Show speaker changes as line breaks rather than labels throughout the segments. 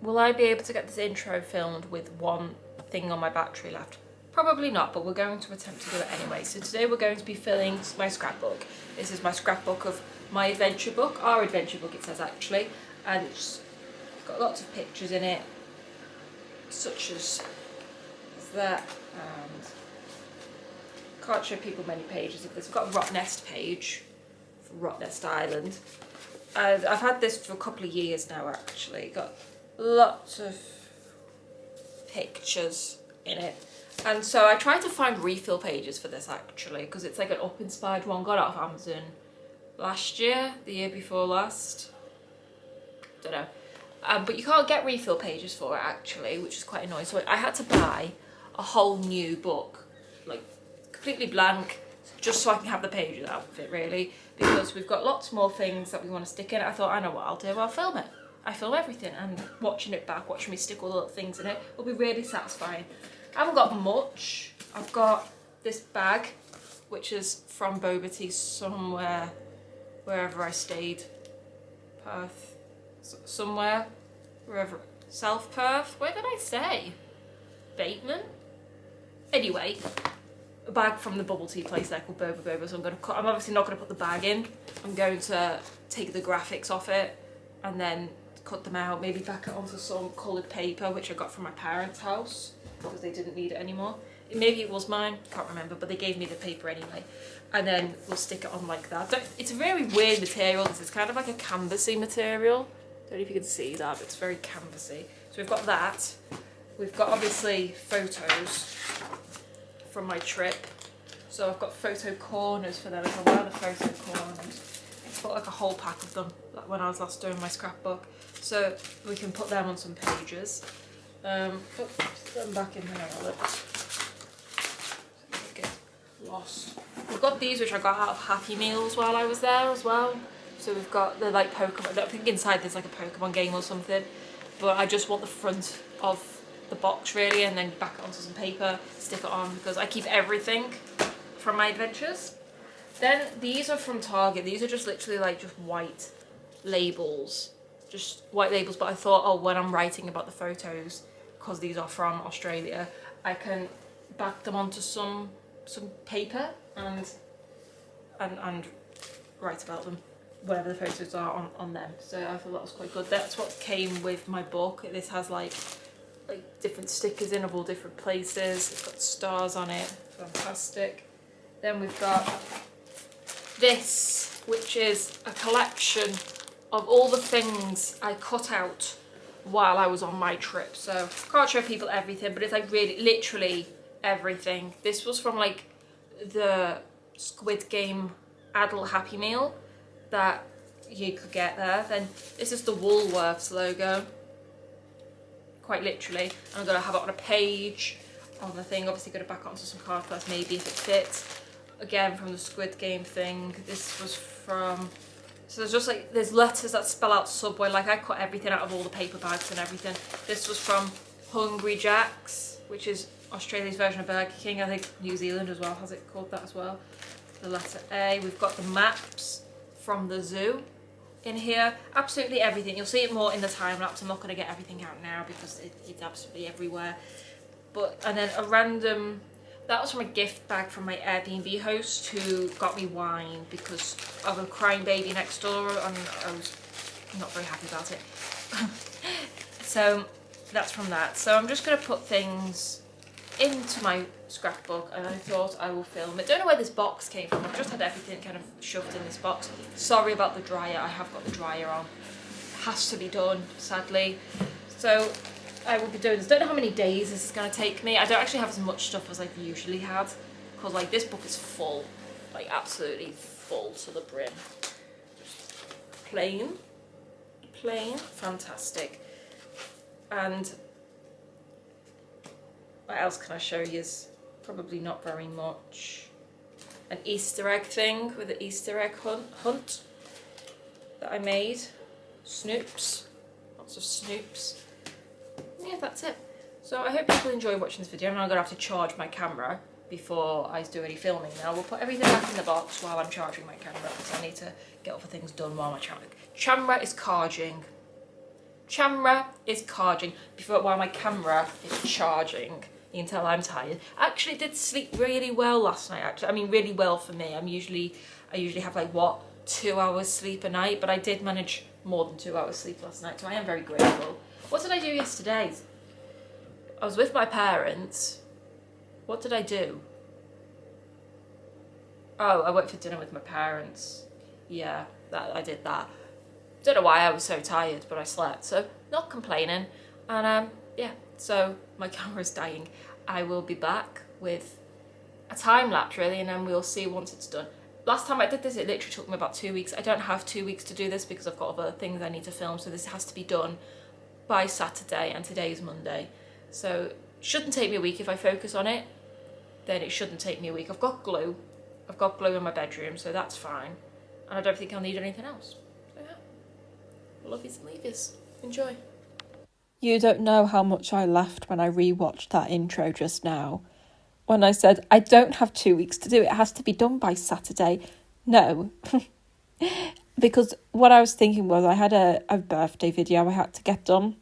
will I be able to get this intro filmed with one thing on my battery left? Probably not, but we're going to attempt to do it anyway. So today we're going to be filling my scrapbook. This is my scrapbook of my adventure book, our adventure book it says actually, and it's got lots of pictures in it, such as that, and can't show people many pages of this. We've got a Rock Nest page for Rock Nest Island. And I've had this for a couple of years now actually. Got lots of pictures in it. And so I tried to find refill pages for this actually, because it's like an up-inspired one. Got it off Amazon last year, the year before last. Don't know. But you can't get refill pages for it actually, which is quite annoying. So I had to buy a whole new book, like completely blank, just so I can have the pages out of it really, because we've got lots more things that we want to stick in it. I thought, I know what I'll do, I'll film it. I film everything, and watching it back, watching me stick all the little things in it will be really satisfying. I haven't got much. I've got this bag, which is from Boba Tea somewhere, wherever I stayed. Perth, somewhere, wherever, South Perth, where did I stay? Bateman? Anyway, a bag from the bubble tea place there called Boba Boba, so I'm obviously not going to put the bag in. I'm going to take the graphics off it and then cut them out, maybe back it onto some coloured paper which I got from my parents' house because they didn't need it anymore. Maybe it was mine, can't remember, but they gave me the paper anyway. And then we'll stick it on like that. It's a very weird material. This is kind of like a canvassy material. Don't know if you can see that, but it's very canvassy. So we've got that. We've got obviously photos from my trip. So I've got photo corners for them as well. The photo corners. I bought like a whole pack of them when I was last doing my scrapbook. So we can put them on some pages. Put them back in here. Get lost. We've got these which I got out of Happy Meals while I was there as well. So we've got the like Pokemon. I think inside there's like a Pokemon game or something. But I just want the front of the box really, and then back it onto some paper, stick it on, because I keep everything from my adventures. Then these are from Target. These are just literally like just white labels. Just white labels, but I thought, oh, when I'm writing about the photos, because these are from Australia, I can back them onto some paper and write about them, whatever the photos are on them. So I thought that was quite good. That's what came with my book. This has like different stickers in of all different places. It's got stars on it. Fantastic. Then we've got this, which is a collection of all the things I cut out while I was on my trip. So can't show people everything, but it's like really literally everything. This was from like the Squid Game adult Happy Meal that you could get there. Then this is the Woolworths logo, quite literally. I'm gonna have it on a page on the thing. Obviously gonna back it onto some card first, maybe if it fits. Again from the Squid Game thing. This was from, so there's just like, there's letters that spell out Subway, like I cut everything out of all the paper bags and everything. This was from Hungry Jack's, which is Australia's version of Burger King. I think New Zealand as well has it called that as well. The letter A. We've got the maps from the zoo in here. Absolutely everything. You'll see it more in the time lapse. I'm not going to get everything out now because it's absolutely everywhere. But, and then a random, that was from a gift bag from my Airbnb host who got me wine because of a crying baby next door, and I was not very happy about it. So that's from that. So I'm just going to put things into my scrapbook, and I thought I will film it. Don't know where this box came from. I've just had everything kind of shoved in this box. Sorry about the dryer. I have got the dryer on. It has to be done, sadly. So I will be doing this. Don't know how many days this is going to take me. I don't actually have as much stuff as I've usually had, because like this book is full, like absolutely full to the brim. Just plain, fantastic. And what else can I show you? Probably not very much. An Easter egg thing with an Easter egg hunt that I made. Snoops, lots of snoops. Yeah, that's it. So I hope people enjoy watching this video. I'm now going to have to charge my camera before I do any filming now. We'll put everything back in the box while I'm charging my camera, because I need to get other things done while my camera is charging. camera is charging. While my camera is charging, you can tell I'm tired. I actually did sleep really well last night, actually. I mean, really well for me. I usually have like, 2 hours sleep a night, but I did manage more than 2 hours sleep last night, so I am very grateful. What did I do yesterday? I was with my parents. What did I do? Oh, I went for dinner with my parents. Yeah, I did that. Don't know why I was so tired, but I slept, so not complaining. And yeah, so my camera's dying. I will be back with a time lapse really, and then we'll see once it's done. Last time I did this, it literally took me about 2 weeks. I don't have 2 weeks to do this because I've got other things I need to film, so this has to be done by Saturday, and today is Monday. So it shouldn't take me a week. If I focus on it, then it shouldn't take me a week. I've got glue in my bedroom, so that's fine. And I don't think I'll need anything else. So yeah, lovies and leavies. Enjoy. You don't know how much I laughed when I rewatched that intro just now. When I said, I don't have 2 weeks to do it, it has to be done by Saturday. No. Because what I was thinking was I had a birthday video I had to get done.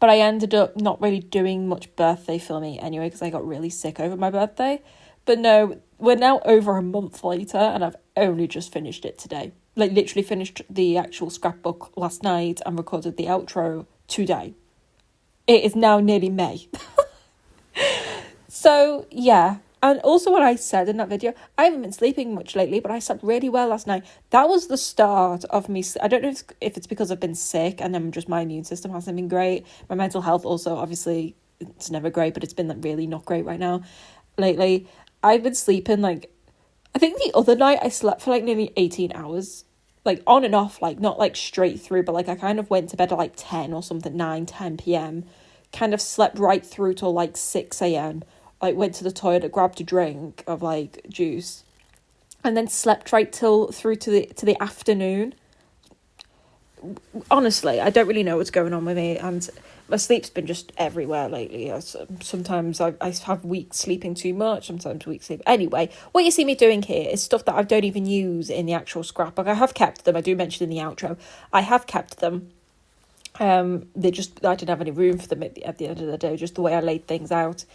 But I ended up not really doing much birthday filming anyway because I got really sick over my birthday. But no, we're now over a month later and I've only just finished it today. Like literally finished the actual scrapbook last night and recorded the outro today. It is now nearly May. So yeah, and also what I said in that video, I haven't been sleeping much lately, but I slept really well last night. That was the start of me. I don't know if it's because I've been sick and then just my immune system hasn't been great. My mental health also, obviously, it's never great, but it's been like really not great right now. Lately, I've been sleeping like, I think the other night I slept for like nearly 18 hours. Like on and off, like not like straight through, but like I kind of went to bed at like 10 or something, 9, 10 p.m. Kind of slept right through till like 6 a.m. Like went to the toilet, grabbed a drink of like juice, and then slept right through to the afternoon. Honestly, I don't really know what's going on with me, and my sleep's been just everywhere lately. Sometimes I have weeks sleeping too much, sometimes weeks sleep. Anyway, what you see me doing here is stuff that I don't even use in the actual scrapbook. I have kept them. I do mention in the outro. I have kept them. I didn't have any room for them at the end of the day. Just the way I laid things out.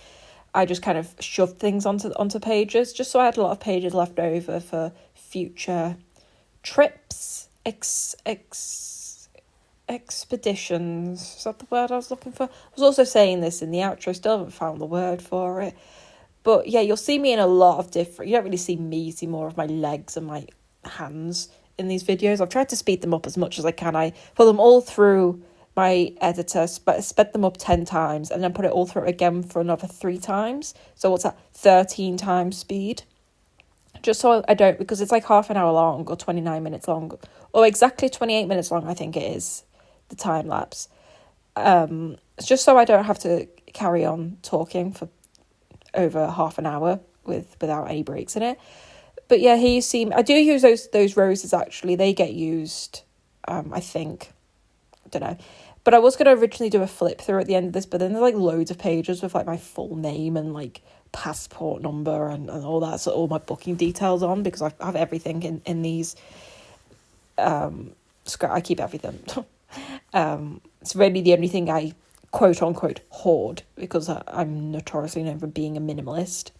I just kind of shoved things onto pages, just so I had a lot of pages left over for future trips, expeditions. Is that the word I was looking for? I was also saying this in the outro, still haven't found the word for it. But yeah, you'll see me in a lot of different, you don't really see me, you see more of my legs and my hands in these videos. I've tried to speed them up as much as I can. I put them all through my editor, sped them up 10 times and then put it all through again for another 3 times. So what's that? 13 times speed. Just so I don't, because it's like half an hour long or 29 minutes long or exactly 28 minutes long, I think it is, the time lapse. It's just so I don't have to carry on talking for over half an hour without any breaks in it. But yeah, here you see, I do use those roses actually. They get used, I think. I don't know. But I was going to originally do a flip through at the end of this, but then there's like loads of pages with like my full name and like passport number and all that, so all my booking details on, because I have everything in these. I keep everything. It's really the only thing I quote unquote hoard, because I'm notoriously known for being a minimalist.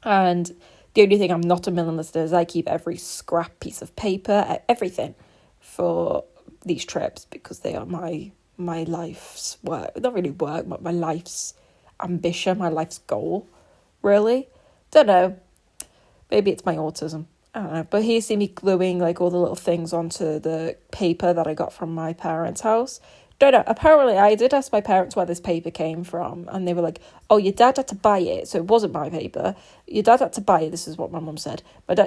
And the only thing I'm not a minimalist is I keep every scrap piece of paper, everything for these trips, because they are my life's work. Not really work, but my life's ambition, my life's goal, really. Don't know. Maybe it's my autism. I don't know. But here you see me gluing like all the little things onto the paper that I got from my parents' house. Don't know. Apparently, I did ask my parents where this paper came from, and they were like, oh, your dad had to buy it, so it wasn't my paper. Your dad had to buy it. This is what my mum said.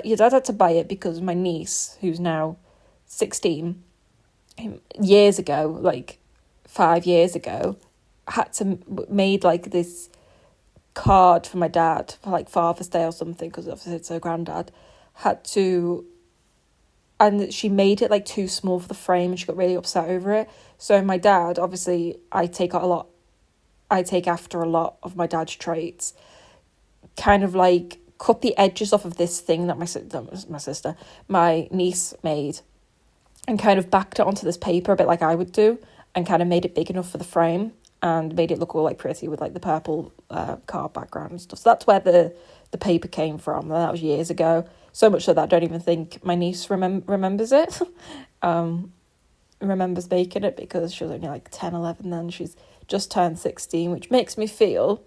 Your dad had to buy it because my niece, who's now 16, years ago, like 5 years ago, made like this card for my dad for like Father's Day or something, because obviously it's her granddad, and she made it like too small for the frame and she got really upset over it. So my dad, obviously I take after a lot of my dad's traits, kind of like cut the edges off of this thing that my niece made, and kind of backed it onto this paper a bit like I would do, and kind of made it big enough for the frame and made it look all like pretty with like the purple card background and stuff. So that's where the paper came from, and that was years ago. So much so that I don't even think my niece remembers it. Remembers making it, because she was only like 10, 11 then. She's just turned 16, which makes me feel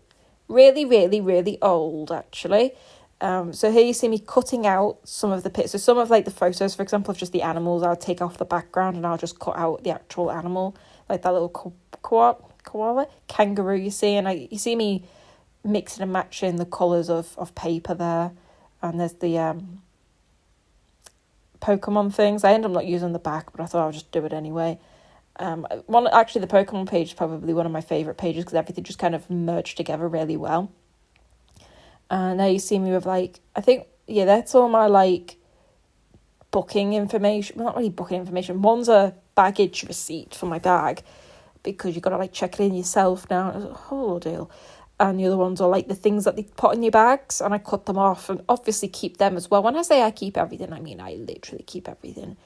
really, really, really old, actually. So here you see me cutting out some of the pictures. So some of like the photos, for example, of just the animals, I'll take off the background and I'll just cut out the actual animal, like that little koala, kangaroo you see. And you see me mixing and matching the colours of paper there. And there's the Pokemon things. I end up not using the back, but I thought I'll just do it anyway. The Pokemon page is probably one of my favourite pages, because everything just kind of merged together really well. And now you see me with like, I think, yeah, that's all my like booking information. Well, not really booking information. One's a baggage receipt for my bag, because you've got to like check it in yourself now. It's a whole ordeal. And the other ones are like the things that they put in your bags, and I cut them off and obviously keep them as well. When I say I keep everything, I mean I literally keep everything.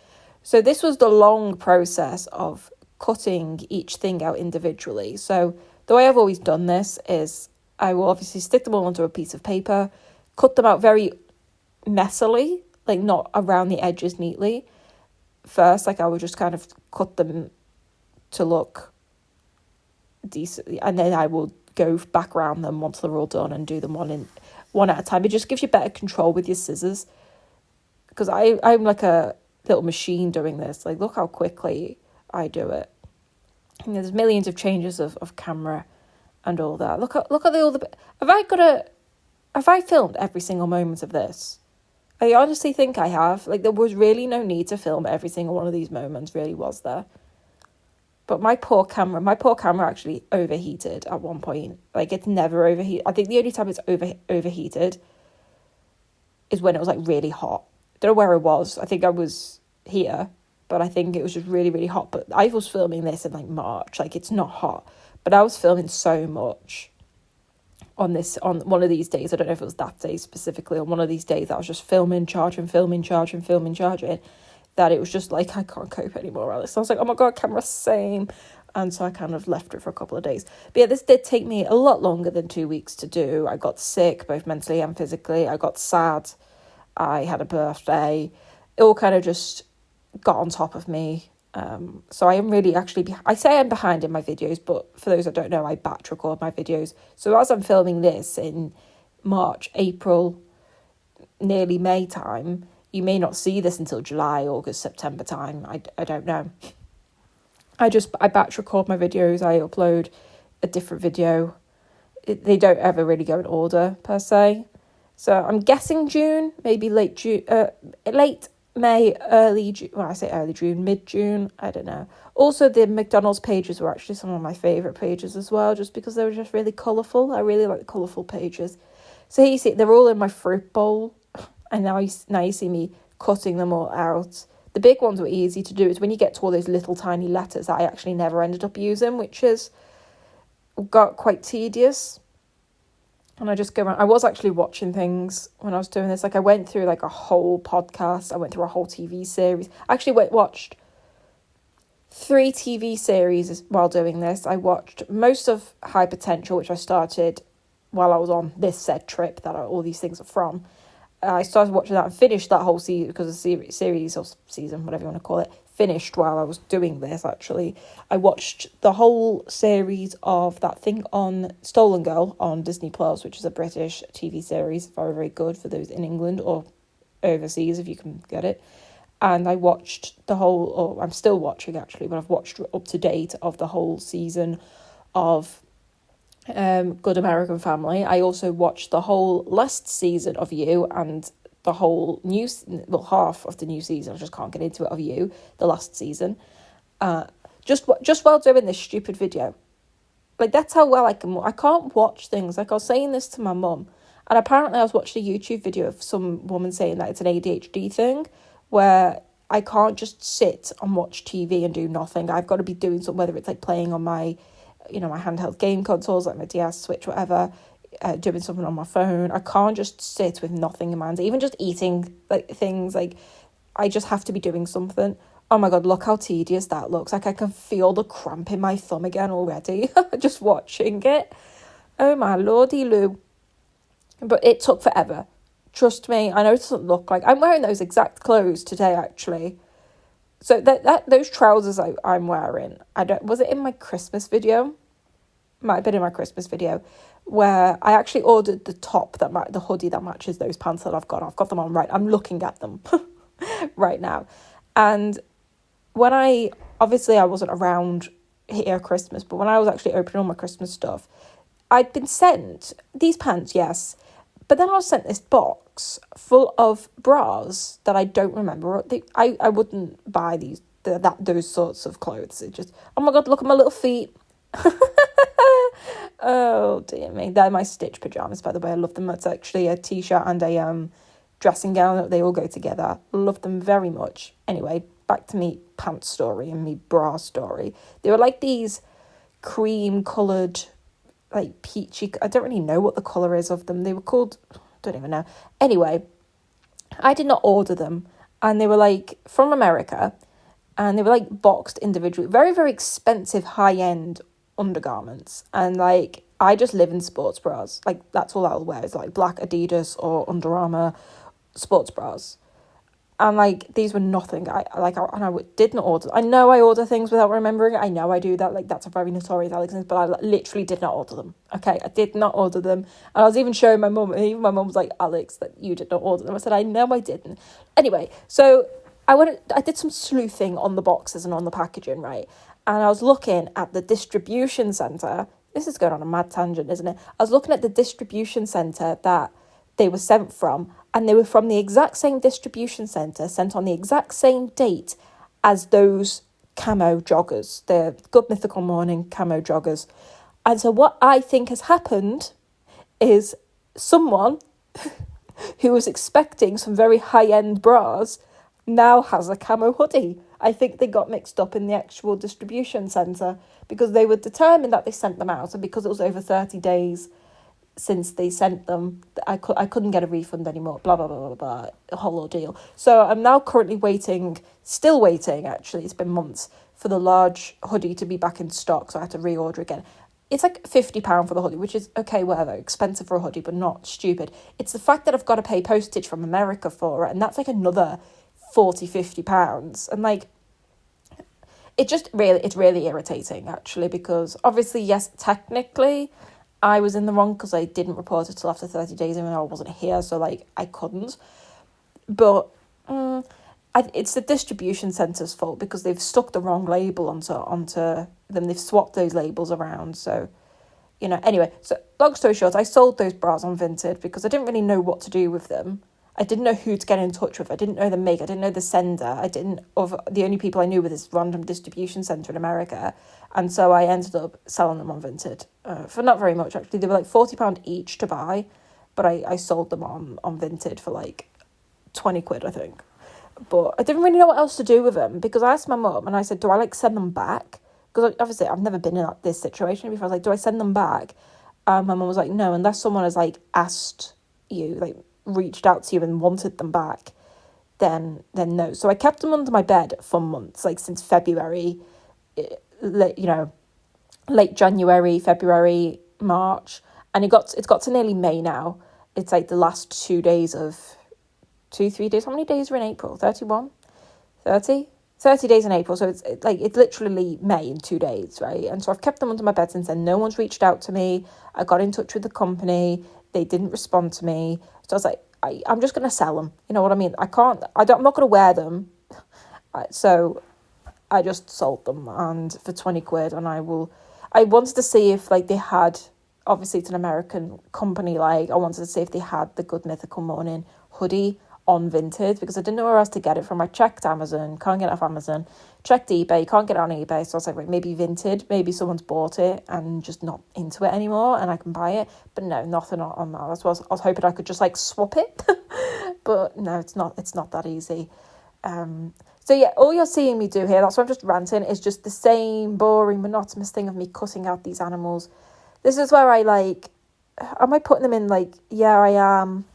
So this was the long process of cutting each thing out individually. So the way I've always done this is I will obviously stick them all onto a piece of paper, cut them out very messily, like not around the edges neatly. First, like I would just kind of cut them to look decent, and then I will go back around them once they're all done and do them one at a time. It just gives you better control with your scissors, because I'm like a little machine doing this. Like, look how quickly I do it. And there's millions of changes of camera and all that. Look at all the. Have I filmed every single moment of this? I honestly think I have. Like, there was really no need to film every single one of these moments, really, was there? But my poor camera actually overheated at one point. Like, it's never overheated. I think the only time it's overheated is when it was like really hot. Don't know where I was. I think I was here, but I think it was just really, really hot. But I was filming this in like March. Like, it's not hot, but I was filming so much on one of these days. I don't know if it was that day specifically. On one of these days, I was just filming, charging, that it was just like, I can't cope anymore, Alice. So I was like, oh my God, camera, same. And so I kind of left it for a couple of days. But yeah, this did take me a lot longer than 2 weeks to do. I got sick, both mentally and physically. I got sad. I had a birthday. It all kind of just got on top of me. So I am really actually, I say I'm behind in my videos, but for those that don't know, I batch record my videos. So as I'm filming this in March, April, nearly May time, you may not see this until July, August, September time. I don't know. I batch record my videos. I upload a different video. They don't ever really go in order per se. So I'm guessing June, maybe late May, early June. Well, I say early June, mid-June. I don't know. Also, the McDonald's pages were actually some of my favourite pages as well, just because they were just really colourful. I really like the colourful pages. So here you see, they're all in my fruit bowl. And now you see me cutting them all out. The big ones were easy to do. It's when you get to all those little tiny letters that I actually never ended up using, which got quite tedious. And I just go around. I was actually watching things when I was doing this. Like, I went through like a whole podcast. I went through a whole TV series. I actually watched 3 TV series while doing this. I watched most of High Potential, which I started while I was on this said trip that all these things are from. I started watching that and finished that whole season, because the series or season, whatever you want to call it, finished while I was doing this, actually. I watched the whole series of that thing on Stolen Girl on Disney Plus, which is a British TV series. Very, very good for those in England or overseas, if you can get it. And I watched the whole, or I'm still watching actually, but I've watched up to date of the whole season of Good American Family. I also watched the whole last season of You, and the whole half of the new season. I just can't get into it, of You, the last season. Just while doing this stupid video. Like, that's how well I can't watch things. Like, I was saying this to my mum, and apparently I was watching a YouTube video of some woman saying that it's an ADHD thing, where I can't just sit and watch TV and do nothing. I've got to be doing something, whether it's like playing on my my handheld game consoles, like my DS, Switch, whatever, doing something on my phone. I can't just sit with nothing in my hands, even just eating like things. Like, I just have to be doing something.
Oh my God, look how tedious that looks. Like I can feel the cramp in my thumb again already, just watching it. Oh my lordy loo. But it took forever. Trust me, I know it doesn't look like... I'm wearing those exact clothes today, actually. So those trousers I'm wearing, was it in my Christmas video? Might have been in my Christmas video, where I actually ordered the top, the hoodie that matches those pants that I've got. I've got them on right. I'm looking at them right now. And when I wasn't around here Christmas, but when I was actually opening all my Christmas stuff, I'd been sent these pants, yes, but then I was sent this box full of bras that I don't remember. I wouldn't buy those sorts of clothes. It just, oh my God, look at my little feet. Oh dear me, they're my Stitch pajamas, by the way. I love them. It's actually a t-shirt and a dressing gown. They all go together. Love them very much. Anyway, back to me pants story and me bra story. They were like these cream coloured, like peachy, I don't really know what the colour is of them. They were called, I don't even know. Anyway, I did not order them, and they were like from America, and they were like boxed individually. Very, very expensive, high-end undergarments. And like, I just live in sports bras. Like, that's all I'll wear is like black Adidas or Under Armour sports bras. And like, these were nothing. I did not order. I know I order things without remembering. I know I do that. Like, that's a very notorious Alexander, but I literally did not order them. Okay, I did not order them. And I was even showing my mum, and even my mum was like, Alex, that you did not order them. I said, I know I didn't. Anyway, so I did some sleuthing on the boxes and on the packaging, right? And I was looking at the distribution centre. This is going on a mad tangent, isn't it? I was looking at the distribution centre that they were sent from, and they were from the exact same distribution centre, sent on the exact same date as those camo joggers, the Good Mythical Morning camo joggers. And so what I think has happened is someone who was expecting some very high-end bras now has a camo hoodie. I think they got mixed up in the actual distribution centre because they were determined that they sent them out, and because it was over 30 days since they sent them, I couldn't get a refund anymore, blah, blah, blah, blah, blah, a whole ordeal. So I'm now currently still waiting, actually, it's been months, for the large hoodie to be back in stock, so I had to reorder again. It's like £50 for the hoodie, which is, okay, whatever, expensive for a hoodie, but not stupid. It's the fact that I've got to pay postage from America for it, and that's like another £40-50. And like, it's really irritating, actually, because obviously, yes, technically I was in the wrong because I didn't report it till after 30 days, even though I wasn't here, so like I couldn't. But it's the distribution centre's fault because they've stuck the wrong label onto them. They've swapped those labels around. So, anyway, so long story short, I sold those bras on Vinted because I didn't really know what to do with them. I didn't know who to get in touch with. I didn't know the make. I didn't know the sender. The only people I knew were this random distribution centre in America. And so I ended up selling them on Vinted for not very much, actually. They were like £40 each to buy, but I sold them on Vinted for like 20 quid, I think. But I didn't really know what else to do with them because I asked my mum and I said, do I like send them back? Because obviously I've never been in this situation before. I was like, do I send them back? My mum was like, no, unless someone has like asked you, like reached out to you and wanted them back, then no. So I kept them under my bed for months, like since February, late January, February, March, and it's got to nearly May now. It's like the last 3 days. How many days are in April? 31? 30 days in April. So it's literally May in 2 days, right? And so I've kept them under my bed since then. No one's reached out to me. I got in touch with the company. They didn't respond to me. So I was like, I'm just going to sell them. You know what I mean? I'm not going to wear them. So I just sold them and for 20 quid. And I wanted to see if like they had, obviously it's an American company. Like I wanted to see if they had the Good Mythical Morning hoodie on Vinted because I didn't know where else to get it from. I checked Amazon, can't get it off Amazon. Checked eBay, can't get it on eBay. So I was like, right, maybe Vinted, maybe someone's bought it and just not into it anymore and I can buy it. But no, nothing on that. That's what I was hoping I could just like swap it. But no, it's not that easy. So yeah, all you're seeing me do here, that's why I'm just ranting, is just the same boring, monotonous thing of me cutting out these animals. This is where am I putting them in like, yeah, I am.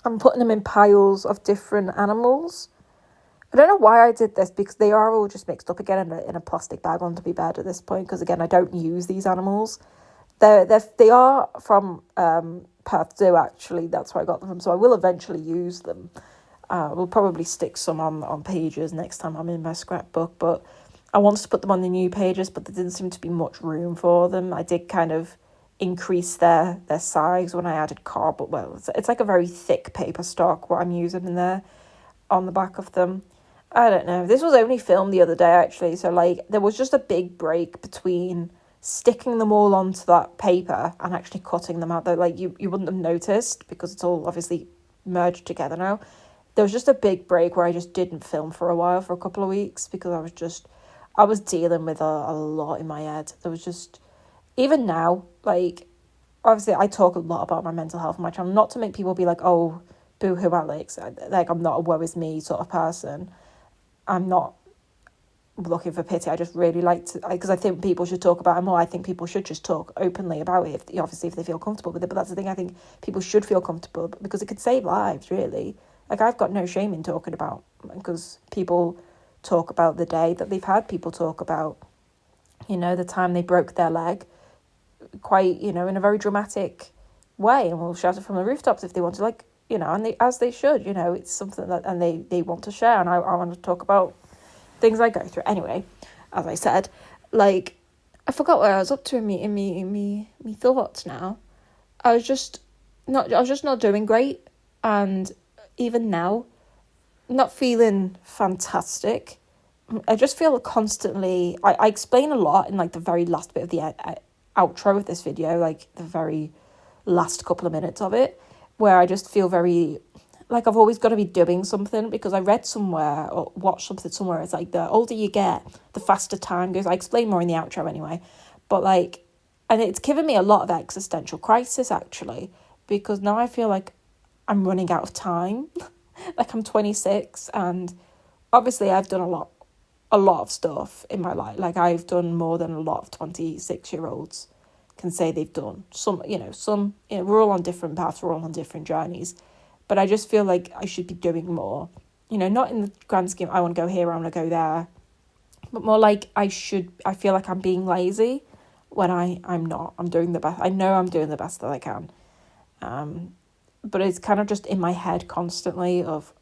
I'm putting them in piles of different animals. I don't know why I did this, because they are all just mixed up again in a plastic bag onto my bed at this point, because again, I don't use these animals. They are from Perth Zoo, actually. That's where I got them from, so I will eventually use them. We'll probably stick some on pages next time I'm in my scrapbook, but I wanted to put them on the new pages, but there didn't seem to be much room for them. I did kind of increase their size when I added cardboard. Well, it's like a very thick paper stock what I'm using in there on the back of them. I don't know. This was only filmed the other day, actually, so like there was just a big break between sticking them all onto that paper and actually cutting them out. Though, like you wouldn't have noticed because it's all obviously merged together now. There was just a big break where I just didn't film for a while, for a couple of weeks, because I was dealing with a lot in my head. There was just, even now, like, obviously I talk a lot about my mental health on my channel, not to make people be like, oh, boo-hoo Alex, like I'm not a woe is me sort of person. I'm not looking for pity. I just really like to, because I think people should talk about it more. I think people should just talk openly about it, obviously if they feel comfortable with it. But that's the thing, I think people should feel comfortable, because it could save lives, really. Like, I've got no shame in talking about, because people talk about the day that they've had. People talk about, the time they broke their leg, quite, in a very dramatic way, and will shout it from the rooftops if they want to, like, and as they should, it's something that, and they want to share, and I want to talk about things I go through. Anyway, as I said, like, I forgot what I was up to in me thoughts now. I was just not doing great, and even now, not feeling fantastic. I just feel constantly, I explain a lot in like the very last bit of the outro of this video, like the very last couple of minutes of it, where I just feel very, like I've always got to be doing something, because I read somewhere or watched something somewhere, it's like the older you get, the faster time goes. I explain more in the outro anyway, but like, and it's given me a lot of existential crisis, actually, because now I feel like I'm running out of time. Like, I'm 26, and obviously I've done a lot of stuff in my life. Like, I've done more than a lot of 26-year-olds can say they've done. We're all on different paths, we're all on different journeys, but I just feel like I should be doing more, not in the grand scheme, I want to go here, I want to go there, but more like I feel like I'm being lazy when I'm not. I'm doing the best. I know I'm doing the best that I can. But it's kind of just in my head constantly of,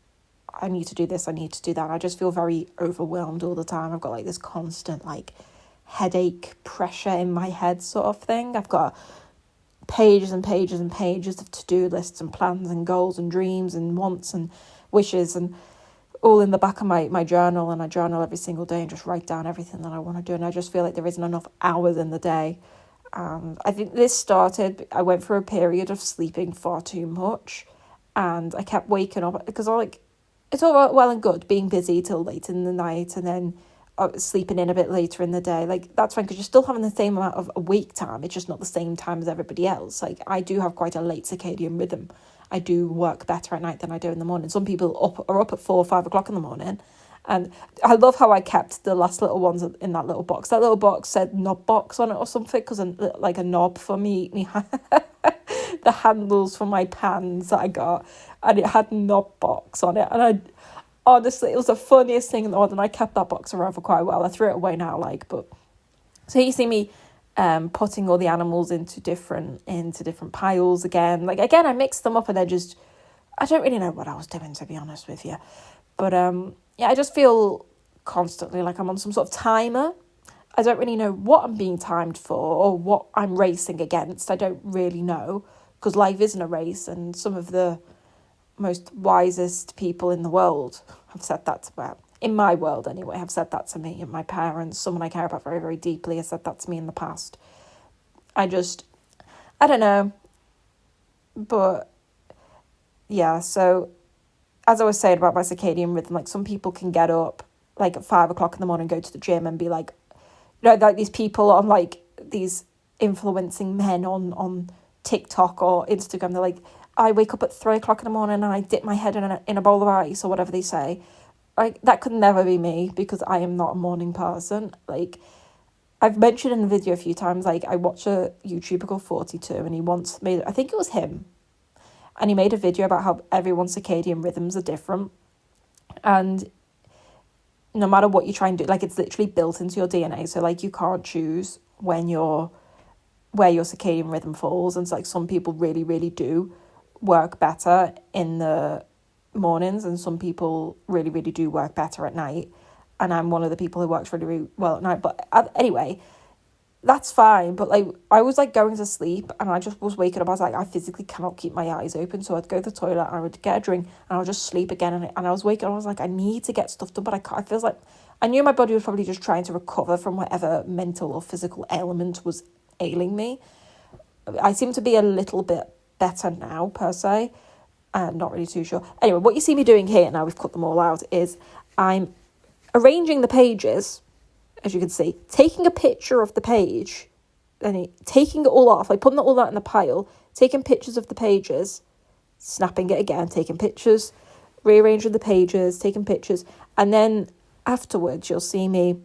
I need to do this, I need to do that. I just feel very overwhelmed all the time. I've got like this constant like headache pressure in my head sort of thing. I've got pages and pages and pages of to-do lists and plans and goals and dreams and wants and wishes, and all in the back of my journal, and I journal every single day and just write down everything that I want to do, and I just feel like there isn't enough hours in the day. I think this started, I went through a period of sleeping far too much, and I kept waking up, because it's all well and good being busy till late in the night, and then sleeping in a bit later in the day. Like, that's fine, because you're still having the same amount of awake time, it's just not the same time as everybody else. Like, I do have quite a late circadian rhythm. I do work better at night than I do in the morning. Some people are up at 4 or 5 o'clock in the morning. And I love how I kept the last little ones in that little box. That little box said knob box on it or something, because like a knob for me the handles for my pans that I got, and it had knob box on it. And I honestly, it was the funniest thing in the world, and I kept that box around for quite a while. I threw it away now, but so you see me putting all the animals into different piles again. Like, again, I mixed them up, and I don't really know what I was doing, to be honest with you. But yeah, I just feel constantly like I'm on some sort of timer. I don't really know what I'm being timed for or what I'm racing against. I don't really know, because life isn't a race, and some of the most wisest people in the world have said that in my world anyway, have said that to me, and my parents, someone I care about very, very deeply, has said that to me in the past. I don't know. But yeah, so as I was saying about my circadian rhythm, like, some people can get up like at 5 o'clock in the morning, go to the gym, and be like, like these people on like these influencing men on TikTok or Instagram, they're like, I wake up at 3 o'clock in the morning and I dip my head in a bowl of ice, or whatever they say. Like, that could never be me, because I am not a morning person. Like, I've mentioned in the video a few times, like, I watch a YouTuber called 42, and he once made, I think it was him, and he made a video about how everyone's circadian rhythms are different. And no matter what you try and do, like, it's literally built into your DNA. So, like, you can't choose where your circadian rhythm falls. And it's like some people really, really do work better in the mornings, and some people really, really do work better at night. And I'm one of the people who works really, really well at night. But anyway, that's fine. But like, I was like going to sleep, and I just was waking up. I was like, I physically cannot keep my eyes open. So I'd go to the toilet, and I would get a drink, and I would just sleep again. And I was waking up, I was like, I need to get stuff done, but I can't. I feels like I knew my body was probably just trying to recover from whatever mental or physical ailment was ailing me. I seem to be a little bit better now, per se. Not really too sure. Anyway, what you see me doing here, now we've cut them all out, is I'm arranging the pages, as you can see, taking a picture of the page, and taking it all off, like putting it all out in a pile, taking pictures of the pages, snapping it again, taking pictures, rearranging the pages, taking pictures, and then afterwards you'll see me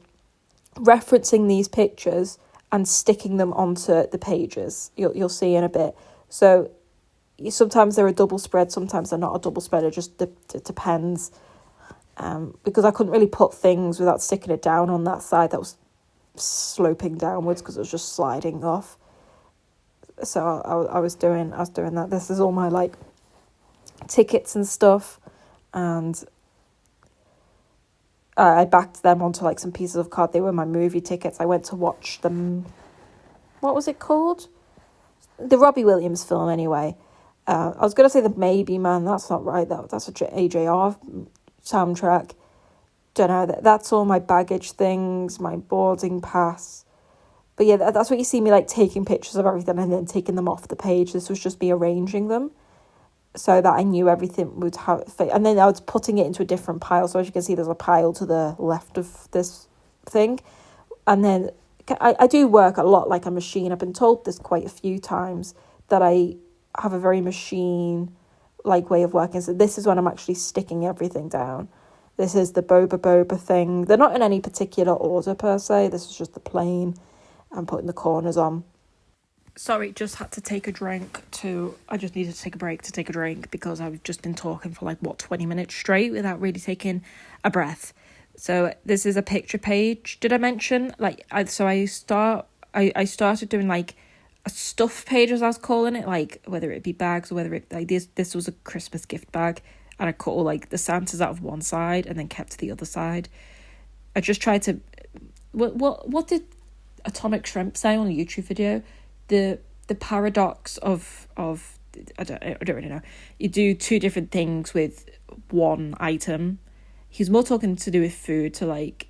referencing these pictures and sticking them onto the pages. You'll see in a bit. So sometimes they're a double spread, sometimes they're not a double spread. It just depends. Because I couldn't really put things without sticking it down on that side that was sloping downwards, because it was just sliding off. So I was doing that. This is all my like tickets and stuff, and I backed them onto like some pieces of card. They were my movie tickets. I went to watch them. What was it called? The Robbie Williams film, anyway. I was going to say the Maybe Man. That's not right. That's a AJR soundtrack. Don't know. That's all my baggage things, my boarding pass. But yeah, that's what you see me like taking pictures of everything and then taking them off the page. This was just me arranging them so that I knew everything would have it fit. And then I was putting it into a different pile. So as you can see, there's a pile to the left of this thing. And then I do work a lot like a machine. I've been told this quite a few times, that I have a very machine-like way of working. So this is when I'm actually sticking everything down. This is the boba thing. They're not in any particular order per se. This is just the plain. I'm putting the corners on. Sorry, just had to take a drink I just needed to take a break to take a drink, because I've just been talking for 20 minutes straight without really taking a breath. So this is a picture page. Did I mention? I started doing like a stuff page, as I was calling it, like whether it be bags or whether it this was a Christmas gift bag, and I cut all like the Santas out of one side and then kept the other side. I just tried to what did Atomic Shrimp say on a YouTube video? The paradox of I don't really know. You do two different things with one item. He's more talking to do with food, so like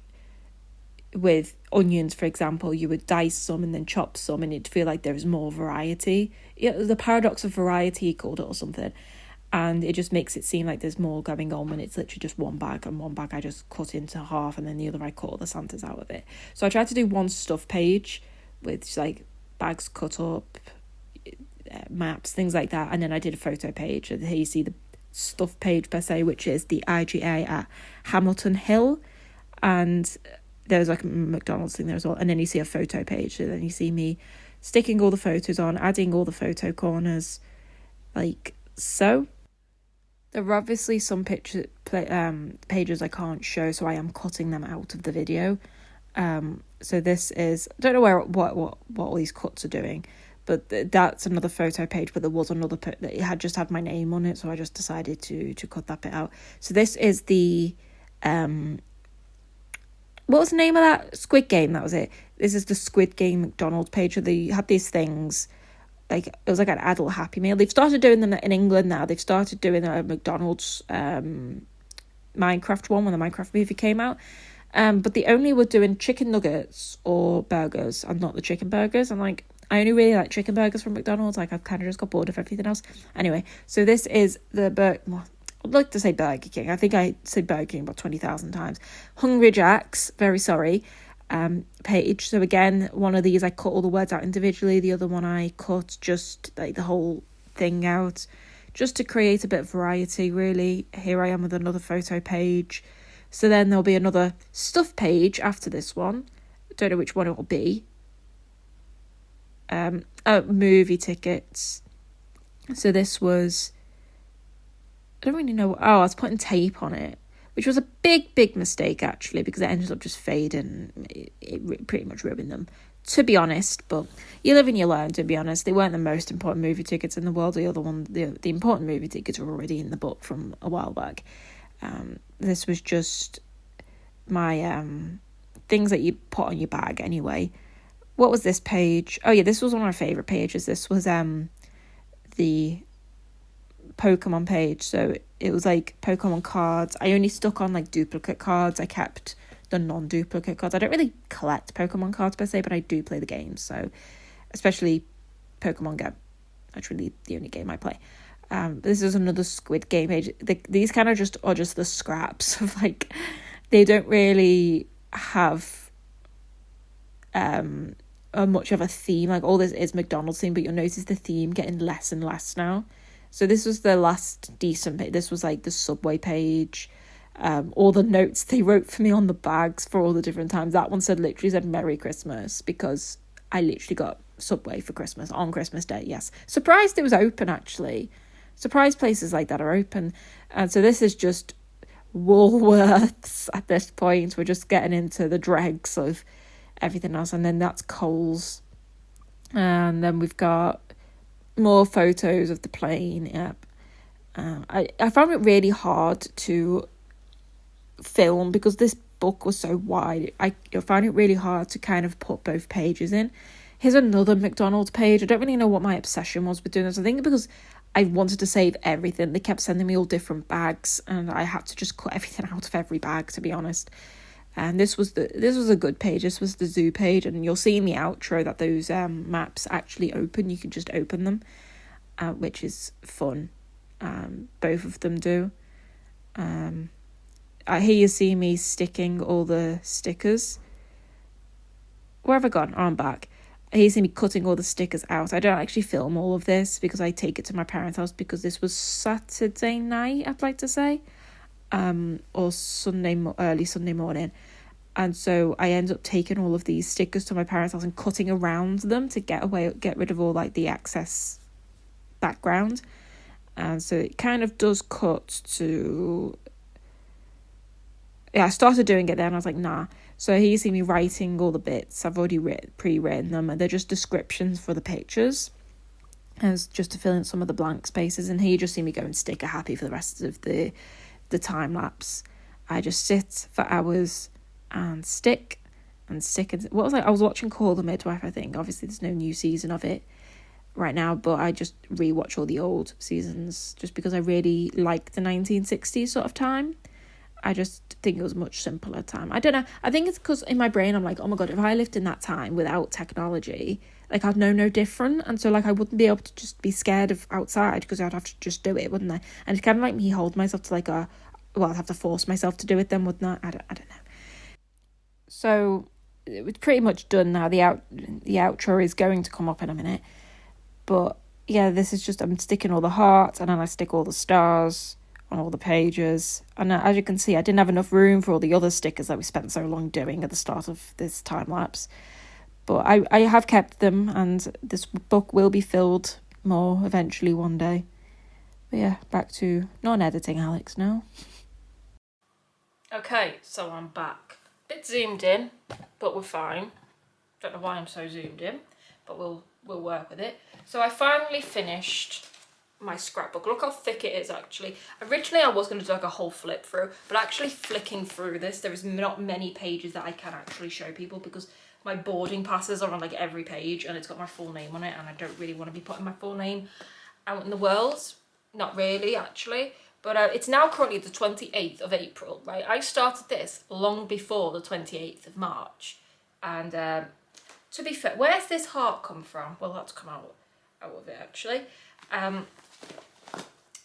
with onions, for example, you would dice some and then chop some, and it'd feel like there was more variety. Yeah, the paradox of variety, he called it, or something. And it just makes it seem like there's more going on when it's literally just one bag, and one bag I just cut into half, and then the other I cut all the Santas out of it. So I tried to do one stuff page with just like bags cut up, maps, things like that, and then I did a photo page. And here you see the stuff page per se, which is the IGA at Hamilton Hill, and there's like a McDonald's thing there as well. And then you see a photo page, so then you see me sticking all the photos on, adding all the photo corners, like so. There are obviously some pages I can't show, so I am cutting them out of the video. So this is, I don't know what all these cuts are doing, but that's another photo page. But there was another that it had just had my name on it, so I just decided to cut that bit out. So this is the what was the name of that? Squid Game, that was it. This is the Squid Game McDonald's page where they had these things, like it was like an adult Happy Meal. They've started doing them in England now. They've started doing a McDonald's Minecraft one when the Minecraft movie came out. But they only were doing chicken nuggets or burgers and not the chicken burgers. And like, I only really like chicken burgers from McDonald's. Like, I've kind of just got bored of everything else. Anyway, so this is the I'd like to say Burger King. I think I said Burger King about 20,000 times. Hungry Jack's, very sorry, page. So again, one of these I cut all the words out individually. The other one I cut just like the whole thing out, just to create a bit of variety, really. Here I am with another photo page. So then there'll be another stuff page after this one. I don't know which one it will be. Movie tickets. So this was, I don't really know. Oh, I was putting tape on it. which was a big mistake actually, because it ended up just fading. It pretty much ruined them, to be honest. But you live and you learn, to be honest. They weren't the most important movie tickets in the world. The other one, the important movie tickets were already in the book from a while back. This was just my things that you put on your bag anyway. What was this page? Oh yeah, this was one of my favourite pages. This was the Pokemon page. So it was like Pokemon cards. I only stuck on like duplicate cards. I kept the non-duplicate cards. I don't really collect Pokemon cards per se, but I do play the games. So especially Pokemon Go. That's really the only game I play. This is another Squid Game page. These kind of just are just the scraps of like, they don't really have much of a theme. Like all this is McDonald's theme, but you'll notice the theme getting less and less now. So this was the last decent page. This was like the Subway page. All the notes they wrote for me on the bags for all the different times. That one literally said Merry Christmas, because I literally got Subway for Christmas on Christmas Day. Yes, surprised it was open actually. Surprised places like that are open. And so this is just Woolworths at this point. We're just getting into the dregs of everything else. And then that's Coles. And then we've got more photos of the plane. Yep. I found it really hard to film because this book was so wide. I found it really hard to kind of put both pages in. Here's another McDonald's page. I don't really know what my obsession was with doing this. I think because I wanted to save everything. They kept sending me all different bags, and I had to just cut everything out of every bag, to be honest. And this was a good page. This was the zoo page, and you'll see in the outro that those maps actually open. You can just open them, which is fun. Both of them do. Here you see me sticking all the stickers. Where have I gone? Oh, I'm back. Here you see me cutting all the stickers out. I don't actually film all of this because I take it to my parents' house, because this was Saturday night, I'd like to say, or early Sunday morning. And so I end up taking all of these stickers to my parents' house and cutting around them to get rid of all like the excess background. And so it kind of does cut to... Yeah, I started doing it then. I was like, nah. So here you see me writing all the bits. I've already pre-written them, and they're just descriptions for the pictures, as just to fill in some of the blank spaces. And here you just see me go and sticker happy for the rest of the time lapse. I just sit for hours and stick. And what was I was watching Call the Midwife, I think. Obviously there's no new season of it right now, but I just rewatch all the old seasons just because I really like the 1960s sort of time. I just think it was a much simpler time. I don't know. I think it's because in my brain I'm like, oh my God, if I lived in that time without technology, like I'd know no different. And so like I wouldn't be able to just be scared of outside, because I'd have to just do it, wouldn't I? And it's kind of like me hold myself to like I'd have to force myself to do it then, wouldn't I? I don't know. So it was pretty much done now. The outro is going to come up in a minute. But yeah, this is just, I'm sticking all the hearts, and then I stick all the stars on all the pages. And as you can see, I didn't have enough room for all the other stickers that we spent so long doing at the start of this time lapse. But I have kept them, and this book will be filled more eventually one day. But yeah, back to non-editing Alex now.
Okay, so I'm back. Bit zoomed in, but we're fine. Don't know why I'm so zoomed in, but we'll work with it. So I finally finished my scrapbook. Look how thick it is actually. Originally I was going to do like a whole flip through, but actually flicking through this, there is not many pages that I can actually show people, because my boarding passes are on like every page, and it's got my full name on it, and I don't really want to be putting my full name out in the world. Not really actually. But it's now currently the 28th of April, right? I started this long before the 28th of March. And to be fair, where's this heart come from? Well, that's come out of it actually.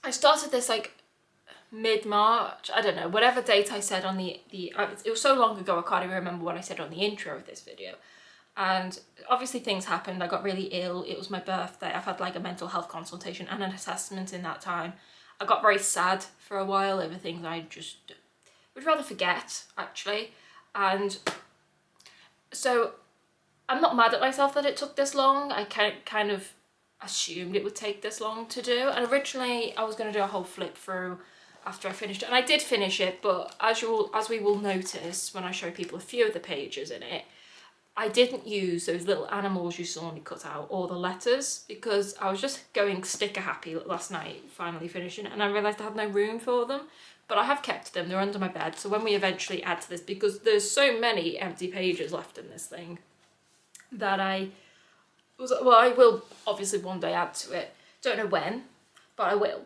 I started this like mid-March, I don't know, whatever date I said on it was so long ago I can't even remember what I said on the intro of this video. And obviously things happened. I got really ill. It was my birthday. I've had like a mental health consultation and an assessment in that time. I got very sad for a while over things I just would rather forget actually. And so I'm not mad at myself that it took this long. I kind of assumed it would take this long to do. And originally I was going to do a whole flip through after I finished it. And I did finish it, but as we will notice when I show people a few of the pages in it, I didn't use those little animals you saw me cut out or the letters, because I was just going sticker happy last night, finally finishing it, and I realised I had no room for them. But I have kept them, they're under my bed, so when we eventually add to this, because there's so many empty pages left in this thing, that I will obviously one day add to it. Don't know when, but I will.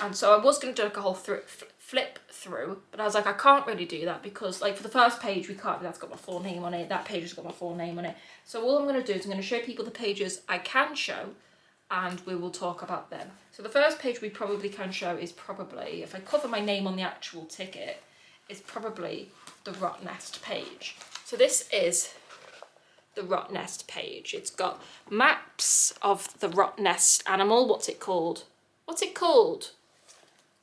And so I was going to do like a whole flip through, but I was like, I can't really do that because like for the first page, that's got my full name on it, that page has got my full name on it. So all I'm going to do is I'm going to show people the pages I can show, and we will talk about them. So the first page we probably can show is probably, if I cover my name on the actual ticket, is probably the Rot Nest page. So this is the Rot Nest page. It's got maps of the Rot Nest animal. What's it called?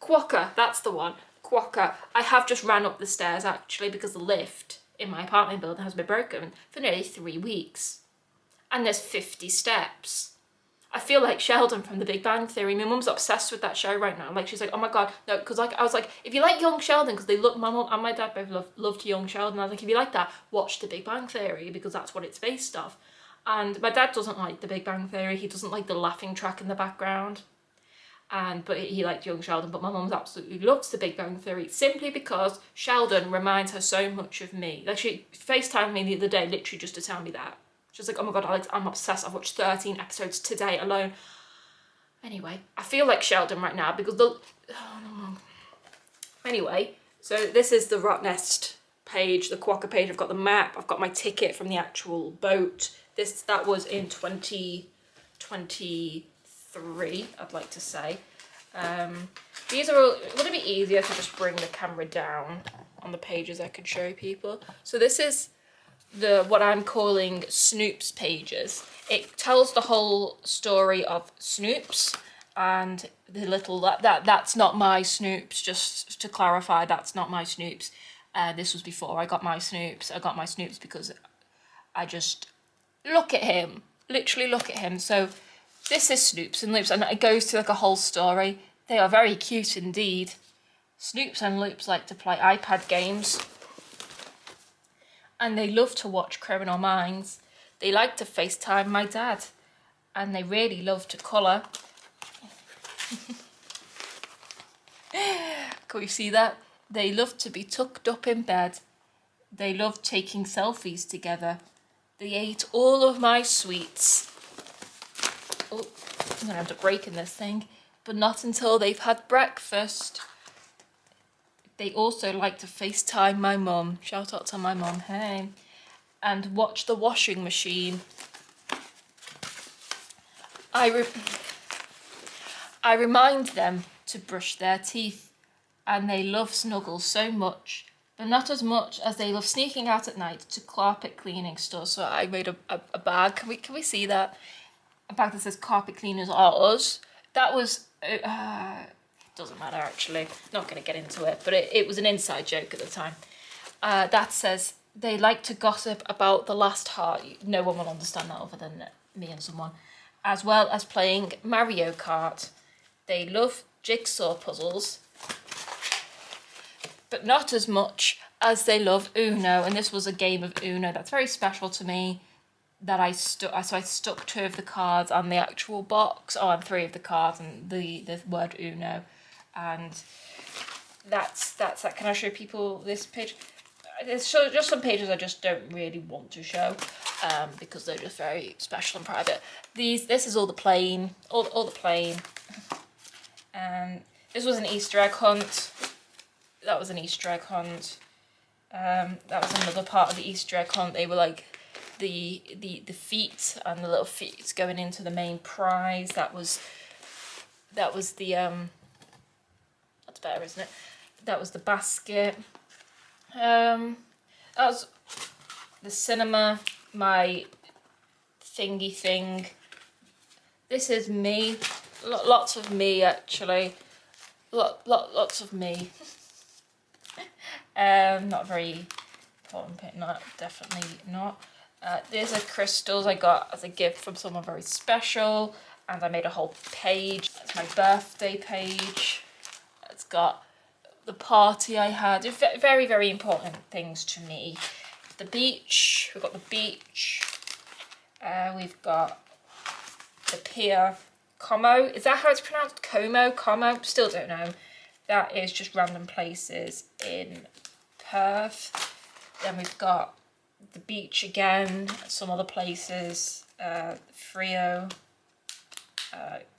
Quokka, that's the one. Quokka. I have just ran up the stairs actually because the lift in my apartment building has been broken for nearly 3 weeks. And there's 50 steps. I feel like Sheldon from The Big Bang Theory. My mum's obsessed with that show right now. Like she's like, oh my god, no, because like I was like, if you like Young Sheldon, because they look, my mum and my dad both loved Young Sheldon. I was like, if you like that, watch The Big Bang Theory because that's what it's based off. And my dad doesn't like The Big Bang Theory. He doesn't like the laughing track in the background. But he liked Young Sheldon. But my mum's absolutely loves The Big Bang Theory simply because Sheldon reminds her so much of me. Like she FaceTimed me the other day, literally just to tell me that. She's like, oh my god, Alex, I'm obsessed. I've watched 13 episodes today alone. Anyway, I feel like Sheldon right now because Anyway, so this is the Rot Nest page, the Quokka page. I've got the map. I've got my ticket from the actual boat. That was in 2023, I'd like to say. These are all, would it be easier to just bring the camera down on the pages I can show people? So this is what I'm calling Snoops pages. It tells the whole story of Snoops and the little that's not my Snoops, just to clarify, that's not my Snoops. This was before I got my Snoops. I got my Snoops because I just look at him, literally look at him. So this is Snoops and Loops, and it goes through like a whole story. They are very cute indeed. Snoops and Loops like to play iPad games. And they love to watch Criminal Minds. They like to FaceTime my dad. And they really love to colour. Can we see that? They love to be tucked up in bed. They love taking selfies together. They ate all of my sweets. Oh, I'm going to end up breaking this thing. But not until they've had breakfast. They also like to FaceTime my mum. Shout out to my mum, hey. And watch the washing machine. I remind them to brush their teeth. And they love Snuggles so much. But not as much as they love sneaking out at night to carpet cleaning stores. So I made a bag. Can we see that? A bag that says carpet cleaners are us. That was... doesn't matter actually, not going to get into it, but it was an inside joke at the time. That says they like to gossip about the last heart. No one will understand that other than me and someone. As well as playing Mario Kart. They love jigsaw puzzles, but not as much as they love Uno. And this was a game of Uno that's very special to me. That I stuck 2 of the cards on the actual box, and 3 of the cards and the word Uno. And that's that. Can I show people this page? There's just some pages I just don't really want to show because they're just very special and private. This is all the plain, all the plain. This was an Easter egg hunt. That was an Easter egg hunt. That was another part of the Easter egg hunt. They were like the feet and the little feet going into the main prize. That was the that's better, isn't it? That was the basket. That was the cinema, my thingy thing. This is me. Lots of me actually. Lots of me. Not very important bit, not definitely not. These are crystals I got as a gift from someone very special, and I made a whole page. That's my birthday page. It's got the party I had. Very, very important things to me. The beach, we've got the beach. We've got the pier. Como, is that how it's pronounced? Como, still don't know. That is just random places in Perth. Then we've got the beach again, some other places, Frio,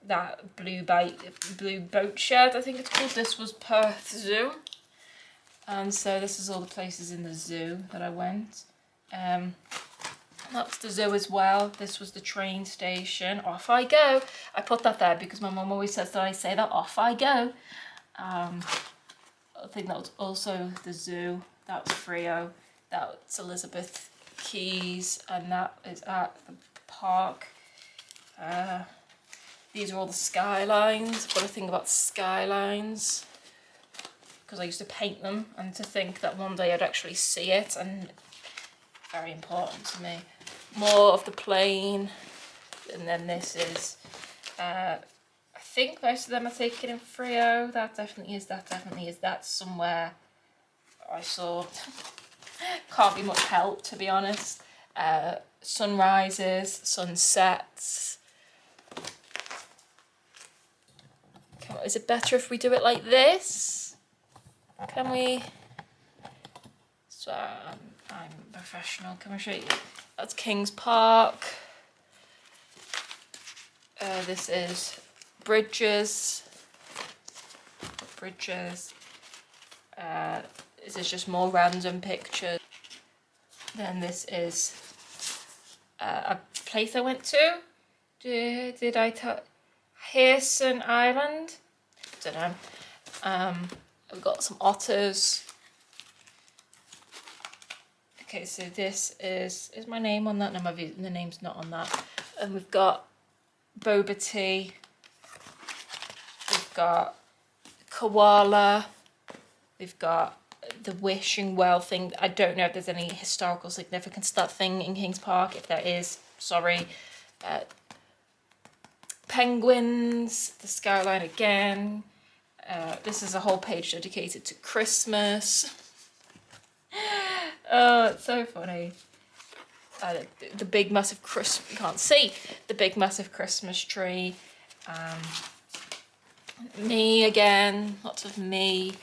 that blue boat shed, I think it's called. This was Perth Zoo. And so this is all the places in the zoo that I went. That's the zoo as well. This was the train station. Off I go. I put that there because my mum always says that I say that, off I go. I think that was also the zoo. That was Frio. That's Elizabeth Keys, and that is at the park. These are all the skylines. I've got to think about skylines because I used to paint them, and to think that one day I'd actually see it, and very important to me. More of the plane, and then this is, I think most of them are taken in Frio. That definitely is, that's somewhere I saw. Can't be much help, to be honest. Sunrises, sunsets. Is it better if we do it like this? Can we? So I'm professional. Can I show you? That's King's Park. This is Bridges. This is just more random pictures. Then this is a place I went to. Did I tell? Pearson Island? Don't know. We've got some otters. Okay, so this is my name on that? No, the name's not on that. And we've got boba tea. We've got koala. We've got the wishing well thing. I don't know if there's any historical significance to that thing in King's Park. If there is, sorry. Penguins, the skyline again. This is a whole page dedicated to Christmas. Oh, it's so funny. The big massive Christmas, you can't see, the big massive Christmas tree. Me again, lots of me.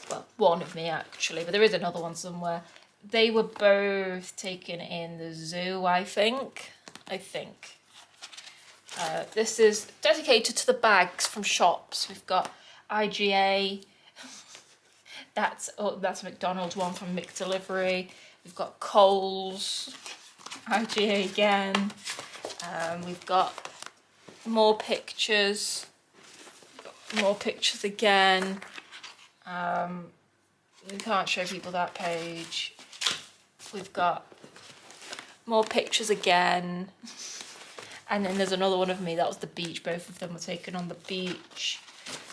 Well, one of me actually, but there is another one somewhere. They were both taken in the zoo, I think. This is dedicated to the bags from shops. We've got IGA. That's a McDonald's one from McDelivery. We've got Coles, IGA again. We've got more pictures. More pictures again. We can't show people that page. We've got more pictures again. And then there's another one of me. That was the beach. Both of them were taken on the beach.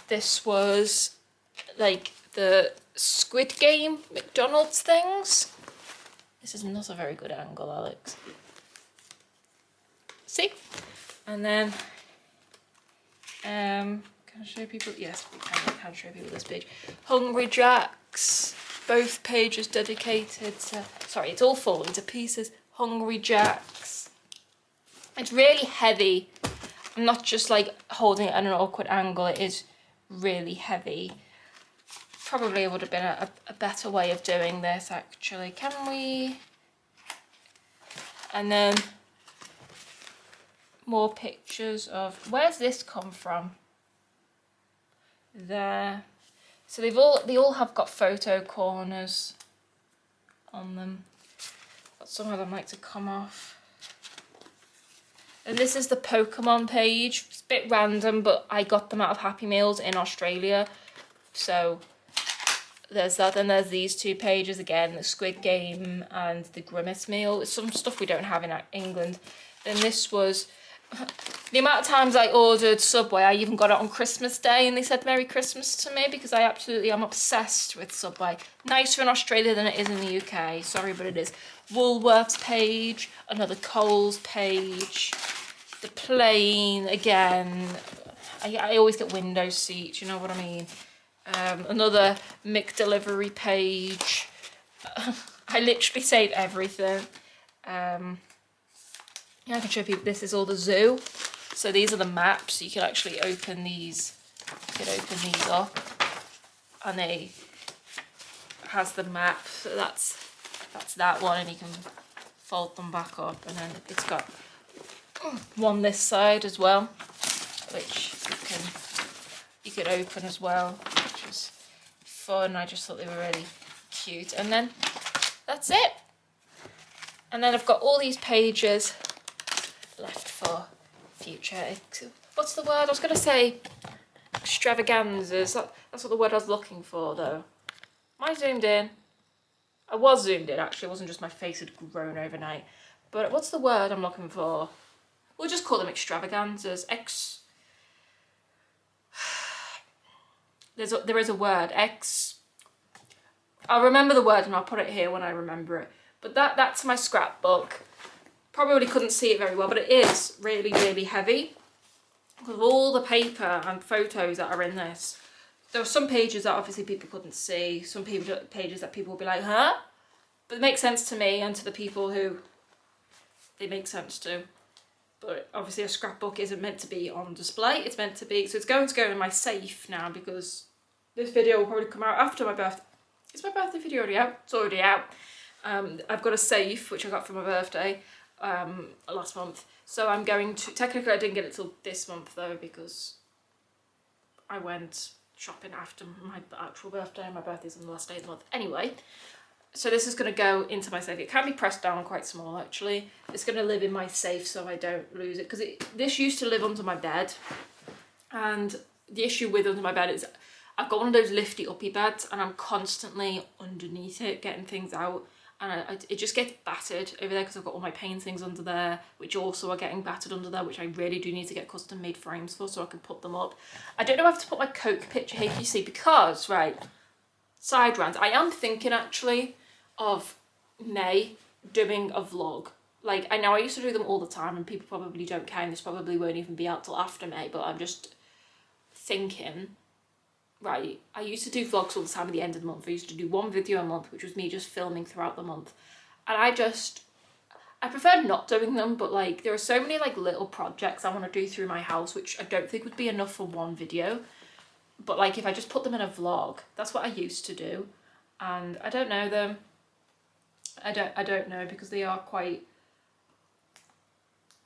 This was like the Squid Game McDonald's things. This is not a very good angle, Alex. See? And then, can I show people? Yes, we can show people this page. Hungry Jacks. Both pages dedicated to, sorry, it's all falling to pieces. Hungry Jacks. It's really heavy. I'm not just like holding it at an awkward angle. It is really heavy. Probably would have been a better way of doing this actually. Can we? And then more pictures of, where's this come from? There. So they all have got photo corners on them. But some of them like to come off. And this is the Pokemon page. It's a bit random, but I got them out of Happy Meals in Australia. So there's that. And there's these two pages again, the Squid Game and the Grimace meal. It's some stuff we don't have in England. Then this was the amount of times I ordered Subway. I even got it on Christmas Day and they said Merry Christmas to me because I'm obsessed with Subway. Nicer in Australia than it is in the UK. Sorry, but it is. Woolworths page, another Coles page, the plane again. I always get window seats, you know what I mean? Another McDelivery page. I literally save everything. Yeah, I can show people, this is all the zoo. So these are the maps. You can actually open these. You can open these up, and it has the map. So that's that one, and you can fold them back up, and then it's got one this side as well, which you can open as well, which is fun. I just thought they were really cute. And then that's it. And then I've got all these pages left for future. What's the word? I was going to say extravaganzas. That's what the word I was looking for, though. Am I zoomed in? I was zoomed in, actually. It wasn't just my face had grown overnight. But what's the word I'm looking for? We'll just call them extravaganzas. There is a word. I'll remember the word and I'll put it here when I remember it. But that's my scrapbook. Probably couldn't see it very well, but it is really, really heavy. With all the paper and photos that are in this. There are some pages that obviously people couldn't see. Some pages that people will be like, huh? But it makes sense to me and to the people who they make sense to. But obviously a scrapbook isn't meant to be on display. It's meant to be, so it's going to go in my safe now because this video will probably come out after my birthday. Is my birthday video already out? It's already out. I've got a safe, which I got for my birthday last month. So I'm going to, technically I didn't get it till this month though because I went shopping after my actual birthday and my birthday's on the last day of the month. Anyway, so this is going to go into my safe. It can be pressed down quite small actually. It's going to live in my safe so I don't lose it because this used to live under my bed, and the issue with under my bed is I've got one of those lifty uppy beds and I'm constantly underneath it getting things out, and it just gets battered over there because I've got all my paintings under there which also are getting battered under there, which I really do need to get custom made frames for so I can put them up. I don't know if I have to put my Coke picture here, you see, because, right, side rant, I am thinking actually of May doing a vlog. Like, I know I used to do them all the time and people probably don't care and this probably won't even be out till after May, but I'm just thinking, right, I used to do vlogs all the time at the end of the month. I used to do one video a month, which was me just filming throughout the month. And I prefer not doing them, but like there are so many like little projects I want to do through my house, which I don't think would be enough for one video. But like if I just put them in a vlog, that's what I used to do. And I don't know them. I don't know because they are quite,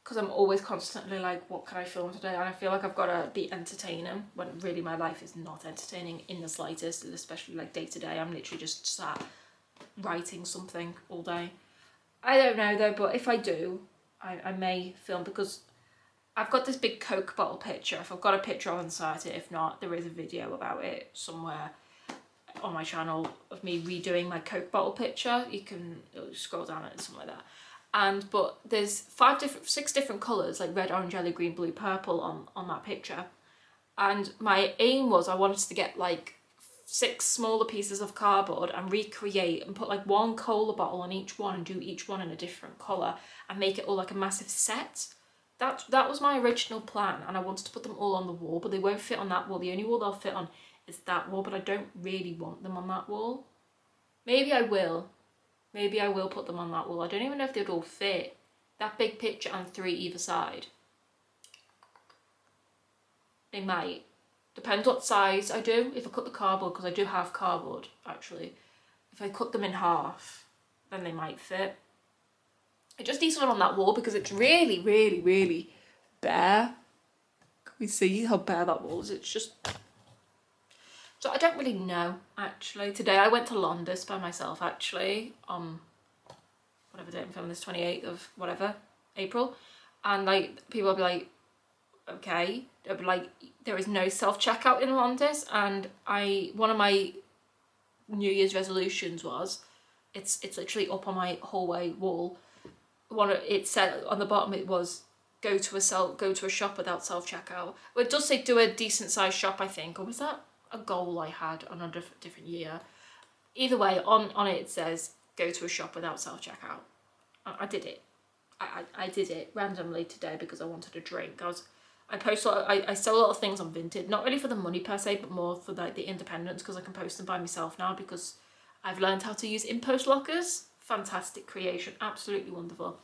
because I'm always constantly like, what can I film today? And I feel like I've got to be entertaining when really my life is not entertaining in the slightest, especially like day to day. I'm literally just sat writing something all day. I don't know though, but if I do, I may film because I've got this big Coke bottle picture. If I've got a picture, I'll insert it. If not, there is a video about it somewhere on my channel of me redoing my Coke bottle picture. You can scroll down it, something like that. But there's 6 different colours, like red, orange, yellow, green, blue, purple on that picture. And my aim was I wanted to get like 6 smaller pieces of cardboard and recreate and put like one cola bottle on each one and do each one in a different colour and make it all like a massive set. That was my original plan, and I wanted to put them all on the wall, but they won't fit on that wall. The only wall they'll fit on is that wall, but I don't really want them on that wall. Maybe I will. Maybe I will put them on that wall. I don't even know if they'd all fit. That big picture and 3 either side. They might. Depends what size I do. If I cut the cardboard, because I do have cardboard actually. If I cut them in half, then they might fit. It just needs one on that wall because it's really, really, really bare. Can we see how bare that wall is? It's just... So I don't really know, actually. Today I went to Londis by myself, actually, on whatever date I'm filming this, 28th of whatever, April. And, like, people will be like, okay. They'll be like, there is no self-checkout in Londis. And one of my New Year's resolutions was, it's literally up on my hallway wall. It said, on the bottom it was, go to a shop without self-checkout. Well, it does say do a decent-sized shop, I think. Or was that a goal I had on a different year? Either way, on it says go to a shop without I did it. I did it randomly today because I wanted a drink. I I post a lot, I sell a lot of things on Vinted, not really for the money per se, but more for like the independence, because I can post them by myself now because I've learned how to use in-post lockers. Fantastic creation, absolutely wonderful.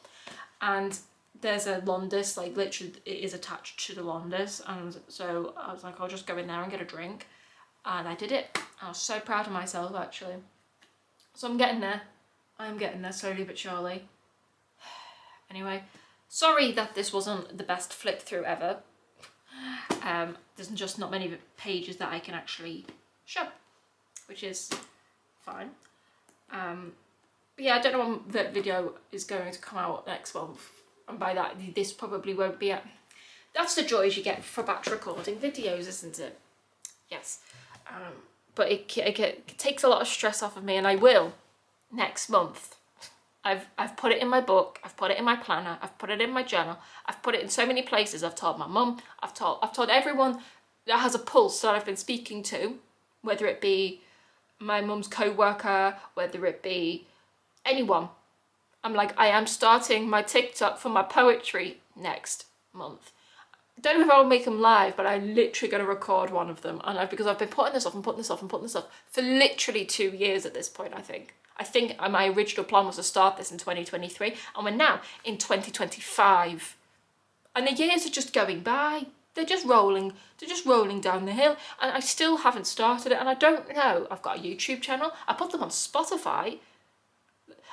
And there's a Londis, like literally it is attached to the Londis, and so I was like, I'll just go in there and get a drink, and I did it. I was so proud of myself actually. So I'm getting there. I'm getting there slowly but surely. Anyway, sorry that this wasn't the best flip through ever. There's just not many pages that I can actually show, which is fine. But yeah, I don't know when the video is going to come out next month, and by that this probably won't be at. That's the joys you get for batch recording videos, isn't it? Yes. But it takes a lot of stress off of me, and I will next month. I've put it in my book, I've put it in my planner, I've put it in my journal, I've put it in so many places. I've told my mum, I've told everyone that has a pulse that I've been speaking to, whether it be my mum's co-worker, whether it be anyone. I'm like, I am starting my TikTok for my poetry next month. I don't know if I'll make them live, but I'm literally going to record one of them. And because I've been putting this off and putting this off and putting this off for literally 2 years at this point, I think. I think my original plan was to start this in 2023, and we're now in 2025. And the years are just going by. They're just rolling down the hill, and I still haven't started it, and I don't know. I've got a YouTube channel. I put them on Spotify.